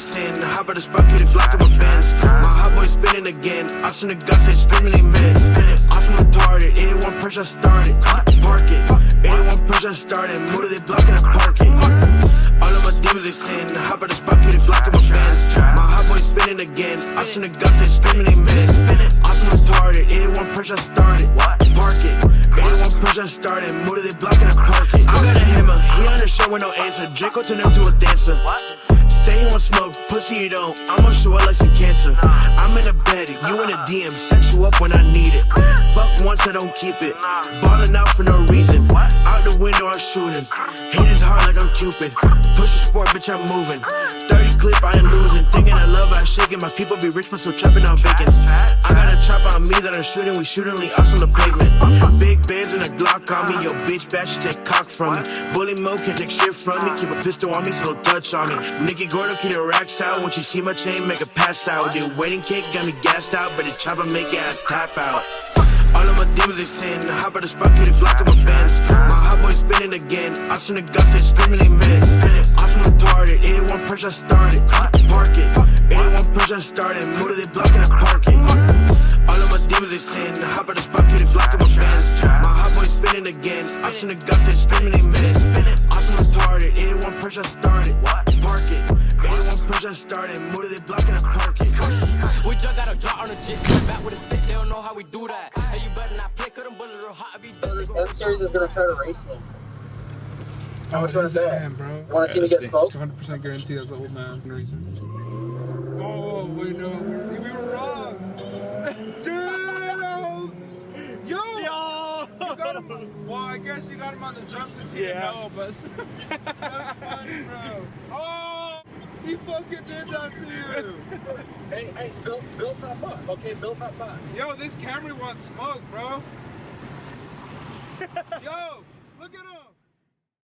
sin. Hop out the spot, get a Glock in my bands. My hot boy spinning again. I seen the guys say screaming they miss. Awesome retarded, 81 pressure started. Park it, 81 pressure started. Motor they blocking the parking. All of my demons they sin. Hop out the spot, get a Glock in my bands. My hot boy spinning again. I seen the guys say screaming they miss. Awesome retarded, 81 pressure started. Park it, 81 pressure started. Motor they blocking the parking. I got a hammer, he on the show with no answer. Draco turned him to a dancer. Say he want smoke, pussy you don't. I'ma show up like some cancer. I'm in a bed, you in a DM. Set you up when I need it. Fuck once, I don't keep it. Ballin' out for no reason. Out the window, I'm shooting. Hit his hard like I'm Cupid. Push the sport, bitch, I'm moving. 30 clip, I ain't losing. Thinking I love, I shaking. My people be rich, but still trapping on vacants. I got a chop on me that I'm shooting. We shooting lean us on the pavement. Big bands and a Glock on me. Yo, bitch, bad, she take cock from me. Bully Mo can't take shit from me. Keep a pistol on me, so don't touch on me. Nikki Gordo keep the racks out. When she see my chain, make her pass out. The waiting cake got me gassed out, but the chopper make your ass tap out. All of my demons they sin. Hop out the spot, get a Glock in my bands. My hot boy spinning again. I seen the guys say screaming they miss. Awesome retarded, 81 pressure started. Park it, 81 pressure started. Motor they blocking the parking. All of my demons they sin. Hop out the spot, get a Glock in my bands. My hot boy spinning again. I seen the guys say screaming they miss. Awesome retarded, 81 pressure started. Park it, 81 pressure started. Motor they blocking the parking. We just got a drop on the jet, send back with a stick, they don't know how we do that. Hey, you better not play, cause them bullets real hot, be dead. This M-Series is gonna try to race me. How much you wanna bet? Bro. Wanna see me get smoked? 100% guarantee that's an old man racing. Oh, wait, no. We were wrong. Dude! Yo! You got him. Well, I guess you got him on the jump since he didn't know, but that's funny, bro. Oh! He fucking did that to you. Hey, Bill pop up. Okay, Bill pop up. Yo, this Camry wants smoke, bro. Yo, look at him.